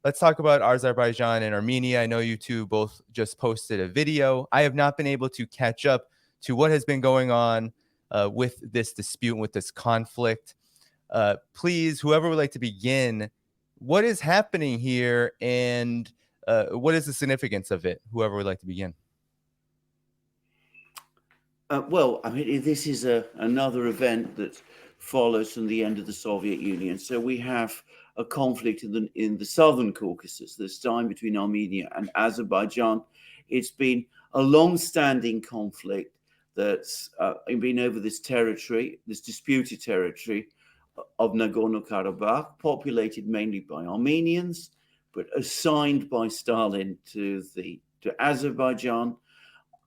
let's talk about Azerbaijan and Armenia. I know you two both just posted a video. I have not been able to catch up to what has been going on with this dispute, with this conflict. Please, whoever would like to begin, what is happening here and what is the significance of it? Whoever would like to begin. Well, I mean, this is another event that follows from the end of the Soviet Union. So we have a conflict in the southern Caucasus, this time between Armenia and Azerbaijan. It's been a long-standing conflict that's been over this territory, this disputed territory of Nagorno-Karabakh, populated mainly by Armenians, but assigned by Stalin to Azerbaijan.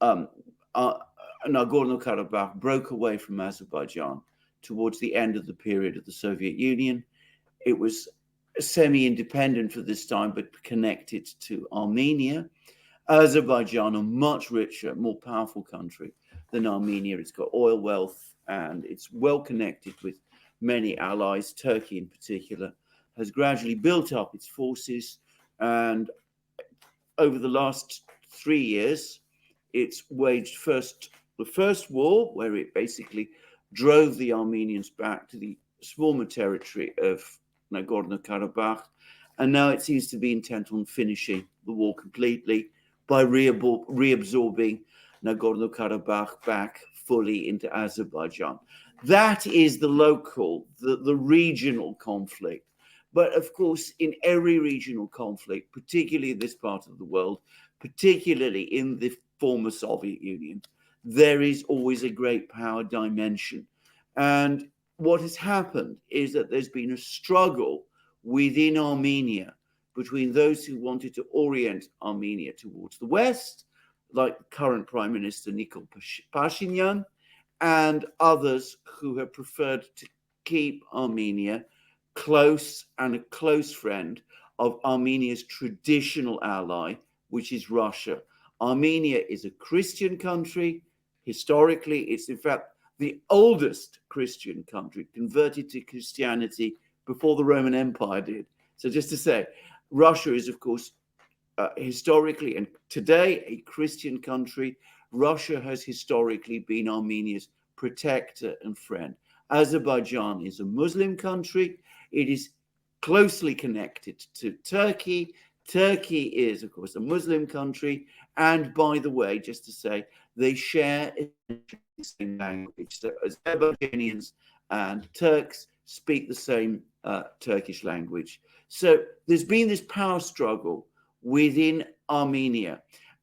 Nagorno-Karabakh broke away from Azerbaijan towards the end of the period of the Soviet Union. It was semi-independent for this time, but connected to Armenia. Azerbaijan, a much richer, more powerful country than Armenia. It's got oil wealth and it's well connected with many allies. Turkey in particular has gradually built up its forces, and over the last 3 years it's waged the first war, where it basically drove the Armenians back to the former territory of Nagorno-Karabakh, and now it seems to be intent on finishing the war completely by reabsorbing Nagorno-Karabakh back fully into Azerbaijan. That is the local, the regional conflict. But of course, in every regional conflict, particularly in this part of the world, particularly in the former Soviet Union, there is always a great power dimension. And what has happened is that there's been a struggle within Armenia between those who wanted to orient Armenia towards the West, like current Prime Minister Nikol Pashinyan, and others who have preferred to keep Armenia close and a close friend of Armenia's traditional ally, which is Russia. Armenia is a Christian country. Historically, it's in fact the oldest Christian country, converted to Christianity before the Roman Empire did. So just to say, Russia is, of course, historically and today a Christian country. Russia has historically been Armenia's protector and friend. Azerbaijan is a Muslim country. It is closely connected to Turkey. Turkey is, of course, a Muslim country. And by the way, just to say, they share the same language. So Azerbaijanians and Turks speak the same Turkish language. So there's been this power struggle within Armenia.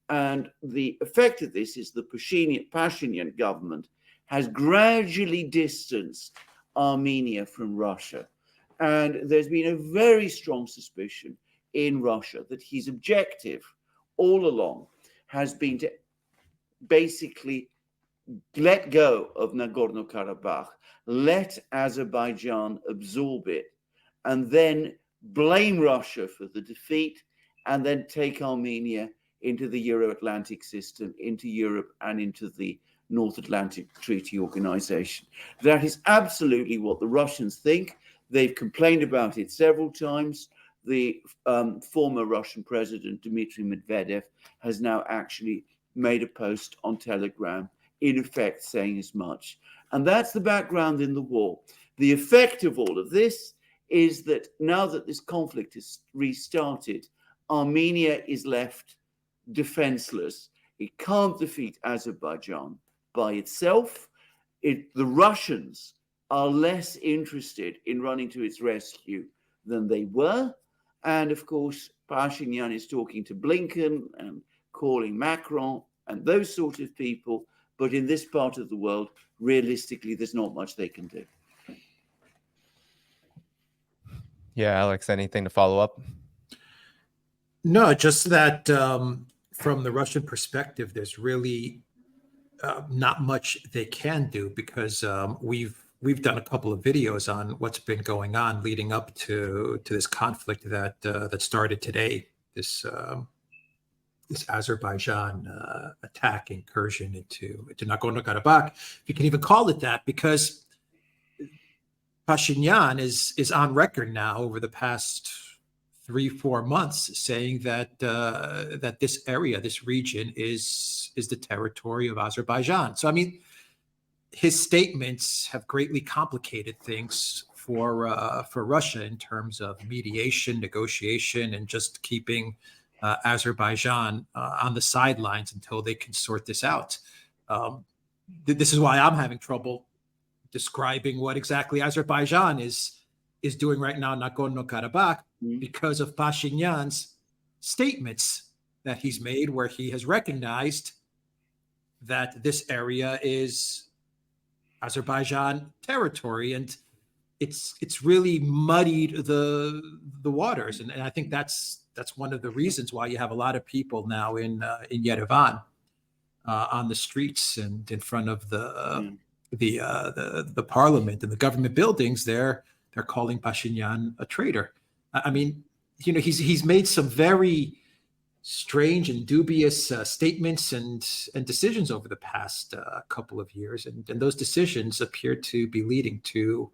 And the effect of this is the Pashinyan government has gradually distanced Armenia from Russia. And there's been a very strong suspicion in Russia that his objective all along has been to basically let go of Nagorno-Karabakh, let Azerbaijan absorb it, and then blame Russia for the defeat, and then take Armenia into the Euro-Atlantic system, into Europe, and into the North Atlantic Treaty Organization. That is absolutely what the Russians think. They've complained about it several times. The former Russian president, Dmitry Medvedev, has now actually made a post on Telegram, in effect saying as much. And that's the background in the war. The effect of all of this is that now that this conflict is restarted, Armenia is left defenseless. It can't defeat Azerbaijan by itself. The Russians are less interested in running to its rescue than they were. And of course, Pashinyan is talking to Blinken and calling Macron and those sort of people. But in this part of the world, realistically, there's not much they can do. Yeah, Alex, anything to follow up? No, just that from the Russian perspective, there's really not much they can do, because we've done a couple of videos on what's been going on leading up to this conflict that started today. This Azerbaijan attack incursion into Nagorno-Karabakh, if you can even call it that, because Pashinyan is on record now over the past 3-4 months, saying that that this area, this region, is the territory of Azerbaijan. So I mean, his statements have greatly complicated things for Russia in terms of mediation, negotiation, and just keeping Azerbaijan on the sidelines until they can sort this out. This is why I'm having trouble describing what exactly Azerbaijan is doing right now in Nagorno-Karabakh, because of Pashinyan's statements that he's made, where he has recognized that this area is Azerbaijan territory, and it's really muddied the waters, and I think that's one of the reasons why you have a lot of people now in Yerevan on the streets and in front of the parliament and the government buildings. They're calling Pashinyan a traitor. I mean, you know, he's made some very strange and dubious statements and decisions over the past couple of years, and those decisions appear to be leading to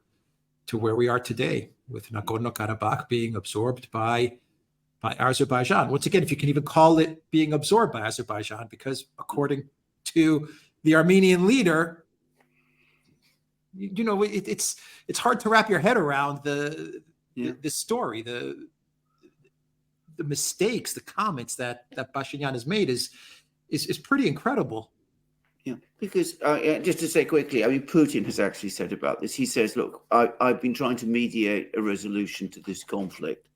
where we are today, with Nagorno-Karabakh being absorbed by Azerbaijan. Once again, if you can even call it being absorbed by Azerbaijan, because according to the Armenian leader, you know, it's hard to wrap your head around the story, the mistakes, the comments that Pashinyan has made is pretty incredible. Yeah, because just to say quickly, I mean, Putin has actually said about this. He says, look, I've been trying to mediate a resolution to this conflict.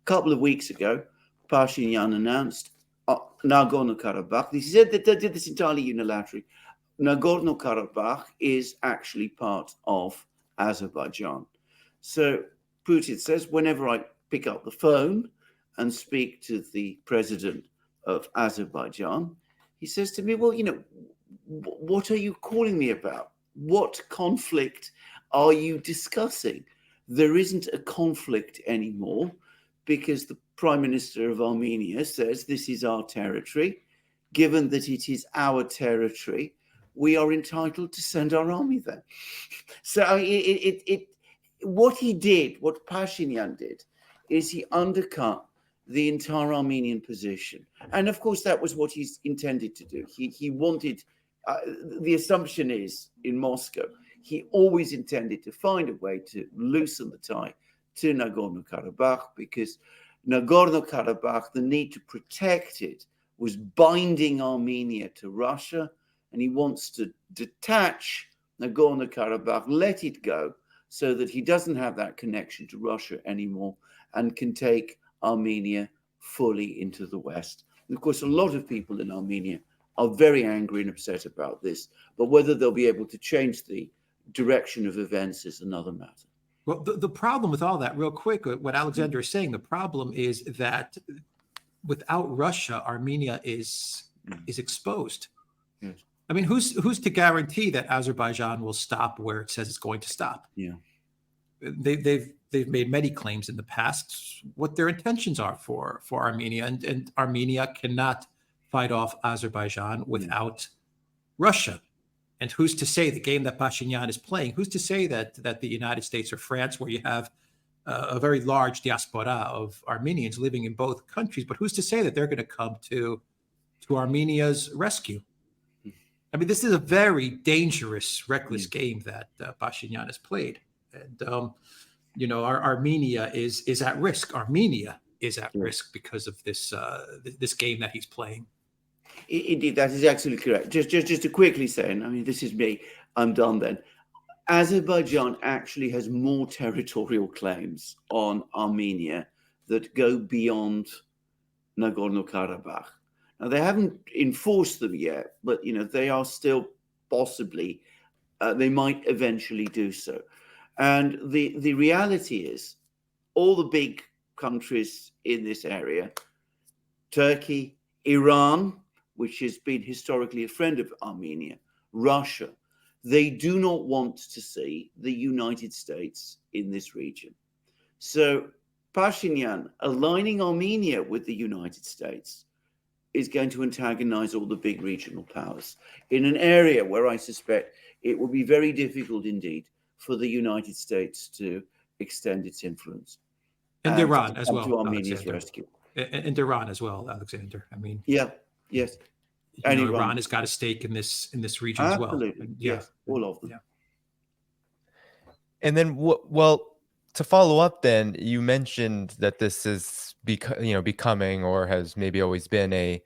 A couple of weeks ago, Pashinyan announced Nagorno-Karabakh. He said that they did this entirely unilaterally. Nagorno-Karabakh is actually part of Azerbaijan. So Putin says, whenever I pick up the phone and speak to the president of Azerbaijan, he says to me, well, you know, what are you calling me about? What conflict are you discussing? There isn't a conflict anymore, because the Prime Minister of Armenia says this is our territory. Given that it is our territory, we are entitled to send our army there. So what he did, what Pashinyan did, is he undercut the entire Armenian position. And of course, that was what he's intended to do. He wanted, the assumption is in Moscow, he always intended to find a way to loosen the tie to Nagorno-Karabakh, because Nagorno-Karabakh, the need to protect it, was binding Armenia to Russia, and he wants to detach Nagorno-Karabakh, let it go, so that he doesn't have that connection to Russia anymore and can take Armenia fully into the West. And of course, a lot of people in Armenia are very angry and upset about this, but whether they'll be able to change the direction of events is another matter. Well, the problem with all that, real quick, what Alexander is saying, the problem is that without Russia, Armenia is exposed. Yes. I mean, who's to guarantee that Azerbaijan will stop where it says it's going to stop? Yeah, they've made many claims in the past what their intentions are for Armenia, and Armenia cannot fight off Azerbaijan without Russia. And who's to say the game that Pashinyan is playing? Who's to say that the United States or France, where you have a very large diaspora of Armenians living in both countries, but who's to say that they're going to come to Armenia's rescue? I mean, this is a very dangerous, reckless game that Pashinyan has played, and you know, Armenia is at risk. Armenia is at risk because of this this game that he's playing. Indeed, that is absolutely correct. Just to quickly say, and I mean, this is me, I'm done then. Azerbaijan actually has more territorial claims on Armenia that go beyond Nagorno-Karabakh. Now, they haven't enforced them yet, but, you know, they are still possibly, they might eventually do so. And the reality is, all the big countries in this area, Turkey, Iran, which has been historically a friend of Armenia, Russia, they do not want to see the United States in this region. So Pashinyan aligning Armenia with the United States is going to antagonize all the big regional powers in an area where I suspect it will be very difficult indeed for the United States to extend its influence. And and Iran to as come well, to Armenia's Alexander. rescue. And Iran as well, Alexander. I mean, Yeah, yes, and Iran has got a stake in this region as well. absolutely, And yes, all of them. Yeah. And then, well, to follow up, then you mentioned that this is becoming, or has maybe always been a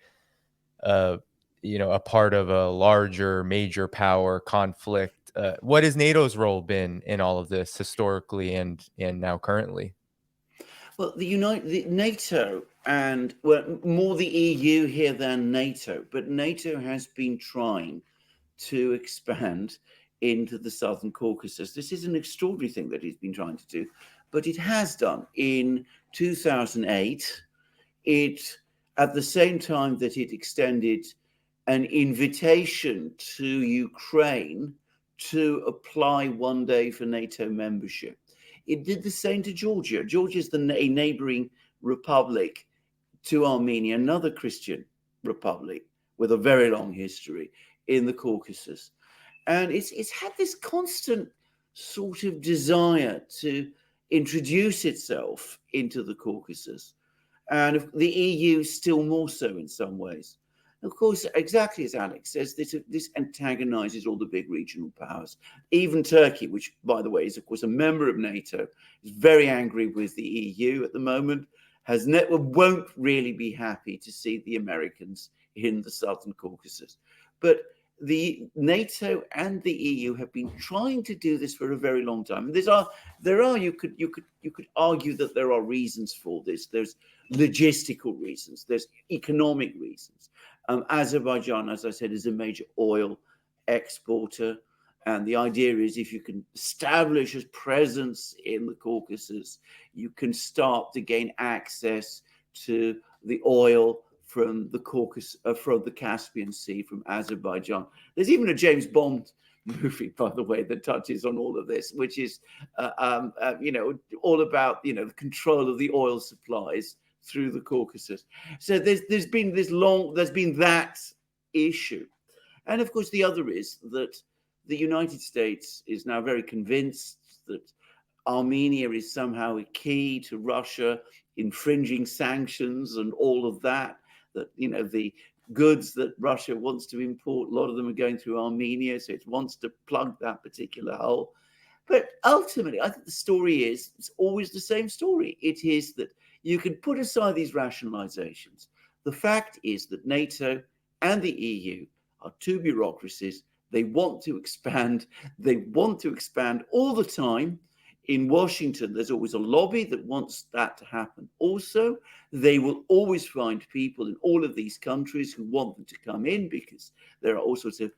part of a larger major power conflict. What has NATO's role been in all of this historically and now currently? Well, the NATO and more the EU here than NATO, but NATO has been trying to expand into the Southern Caucasus. This is an extraordinary thing that it's been trying to do, but it has done. In 2008, at the same time that it extended an invitation to Ukraine to apply one day for NATO membership, it did the same to Georgia. Georgia is a neighboring republic to Armenia, another Christian republic with a very long history in the Caucasus. And it's had this constant sort of desire to introduce itself into the Caucasus. And the EU still more so in some ways. Of course, exactly as Alex says, this antagonizes all the big regional powers. Even Turkey, which, by the way, is, of course, a member of NATO, is very angry with the EU at the moment, won't really be happy to see the Americans in the Southern Caucasus. But the NATO and the EU have been trying to do this for a very long time. And you could argue that there are reasons for this. There's logistical reasons. There's economic reasons. Azerbaijan, as I said, is a major oil exporter. And the idea is if you can establish a presence in the Caucasus, you can start to gain access to the oil from the Caucasus, from the Caspian Sea, from Azerbaijan. There's even a James Bond movie, by the way, that touches on all of this, which is, all about, the control of the oil supplies through the Caucasus. So there's been that issue. And of course, the other is that the United States is now very convinced that Armenia is somehow a key to Russia infringing sanctions and all of that, the goods that Russia wants to import, a lot of them are going through Armenia, so it wants to plug that particular hole. But ultimately, I think the story is, it's always the same story. It is that you can put aside these rationalizations. The fact is that NATO and the EU are two bureaucracies. They want to expand. They want to expand all the time. In Washington, there's always a lobby that wants that to happen. Also, they will always find people in all of these countries who want them to come in because there are all sorts of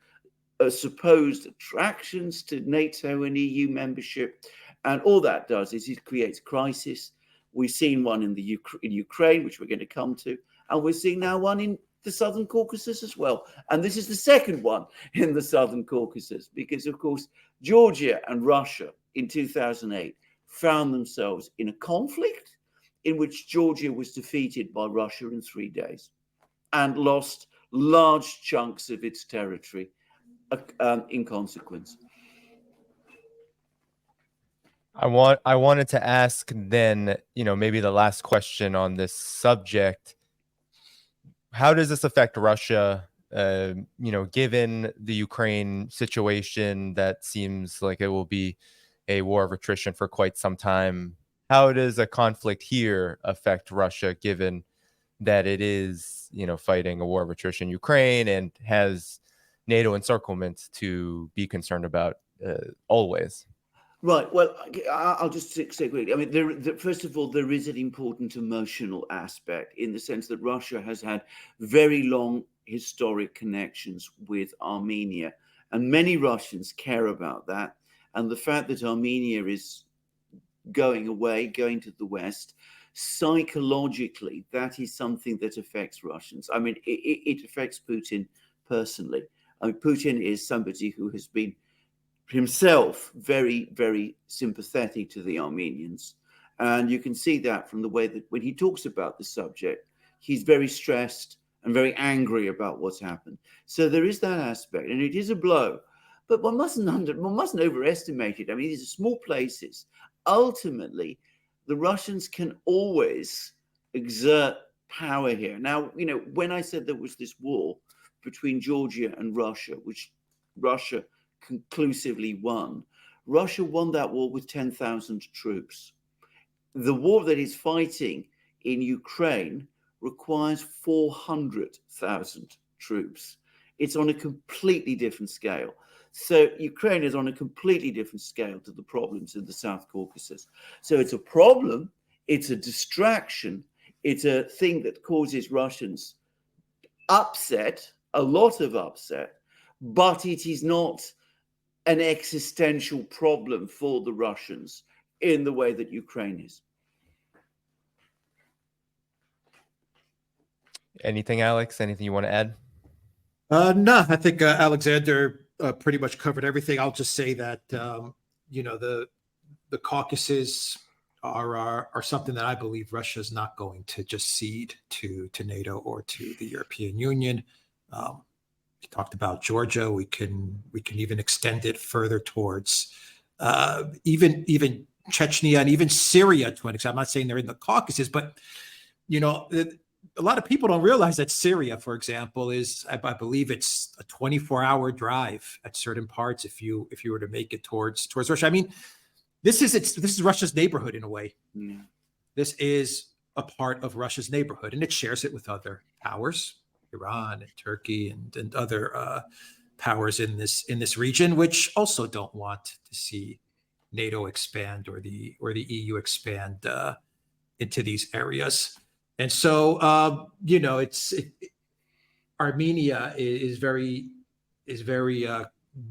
supposed attractions to NATO and EU membership. And all that does is it creates crisis. We've seen one in Ukraine, which we're going to come to, and we're seeing now one in the Southern Caucasus as well. And this is the second one in the Southern Caucasus because, of course, Georgia and Russia in 2008 found themselves in a conflict in which Georgia was defeated by Russia in 3 days and lost large chunks of its territory in consequence. I wanted to ask then, maybe the last question on this subject. How does this affect Russia? Given the Ukraine situation, that seems like it will be a war of attrition for quite some time. How does a conflict here affect Russia, given that it is, fighting a war of attrition in Ukraine and has NATO encirclement to be concerned about always? Right. Well, I'll just say quickly. I mean, first of all, there is an important emotional aspect in the sense that Russia has had very long historic connections with Armenia, and many Russians care about that. And the fact that Armenia is going away, going to the West, psychologically, that is something that affects Russians. I mean, it affects Putin personally. I mean, Putin is somebody who has been himself very, very sympathetic to the Armenians. And you can see that from the way that when he talks about the subject, he's very stressed and very angry about what's happened. So there is that aspect, and it is a blow. But one mustn't overestimate it. I mean, these are small places. Ultimately, the Russians can always exert power here. Now, when I said there was this war between Georgia and Russia, which Russia conclusively won, Russia won that war with 10,000 troops. The war that is fighting in Ukraine requires 400,000 troops. It's on a completely different scale. So Ukraine is on a completely different scale to the problems in the South Caucasus. So it's a problem, it's a distraction, it's a thing that causes Russians upset, a lot of upset, but it is not an existential problem for the Russians in the way that Ukraine is. Anything, Alex? Anything you want to add? No, I think Alexander pretty much covered everything. I'll just say that the Caucasus are something that I believe Russia is not going to just cede to NATO or to the European Union. We talked about Georgia. We can even extend it further towards even Chechnya and even Syria to an extent. I'm not saying they're in the Caucasus, but a lot of people don't realize that Syria, for example, is, I believe it's a 24-hour drive at certain parts if you were to make it towards Russia. I mean, this is Russia's neighborhood in a way. Yeah. This is a part of Russia's neighborhood, and it shares it with other powers, Iran and Turkey and other powers in this region, which also don't want to see NATO expand or the EU expand into these areas. And so, Armenia is very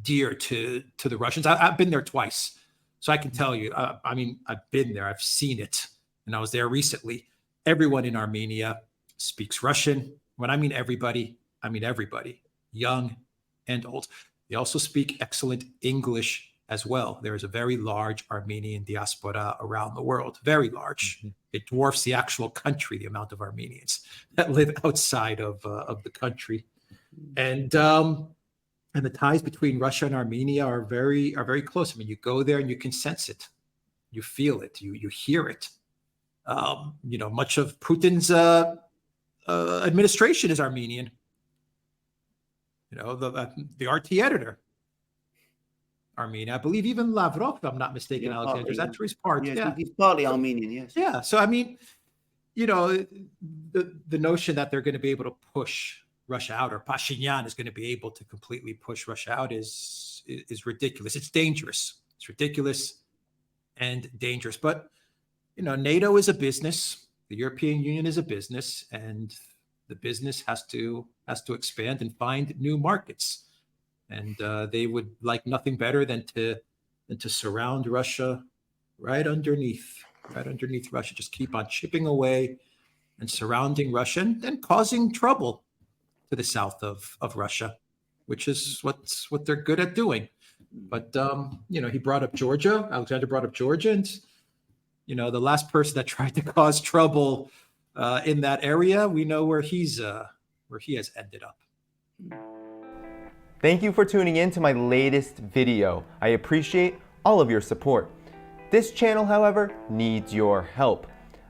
dear to the Russians. I've been there twice, so I can tell you. I've been there. I've seen it, and I was there recently. Everyone in Armenia speaks Russian. When I mean everybody, I mean everybody, young and old. They also speak excellent English as well. There is a very large Armenian diaspora around the world, very large. Mm-hmm. It dwarfs the actual country, the amount of Armenians that live outside of the country. And the ties between Russia and Armenia are very close. I mean, you go there and you can sense it, you feel it, you hear it. Much of Putin's administration is Armenian. The RT editor, Armenia. I believe even Lavrov, if I'm not mistaken, Alexander, is that his part? Yes, he's partly Armenian, yes. Yeah. So, I mean, the notion that they're going to be able to push Russia out, or Pashinyan is going to be able to completely push Russia out is ridiculous. It's dangerous. It's ridiculous and dangerous. But, NATO is a business. The European Union is a business, and the business has to expand and find new markets. And they would like nothing better than to surround Russia right underneath Russia. Just keep on chipping away and surrounding Russia and causing trouble to the south of Russia, which is what they're good at doing. But he brought up Georgia. Alexander brought up Georgia, and the last person that tried to cause trouble in that area, we know where he has ended up. Thank you for tuning in to my latest video. I appreciate all of your support. This channel, however, needs your help.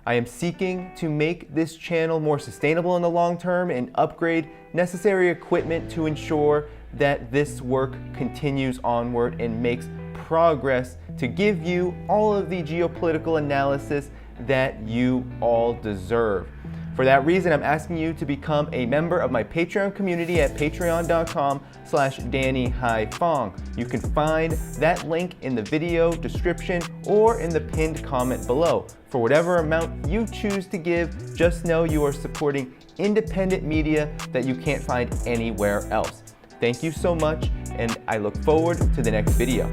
I am seeking to make this channel more sustainable in the long term and upgrade necessary equipment to ensure that this work continues onward and makes progress to give you all of the geopolitical analysis that you all deserve. For that reason, I'm asking you to become a member of my Patreon community at patreon.com/DannyDhaiphong. You can find that link in the video description or in the pinned comment below. For whatever amount you choose to give, just know you are supporting independent media that you can't find anywhere else. Thank you so much, and I look forward to the next video.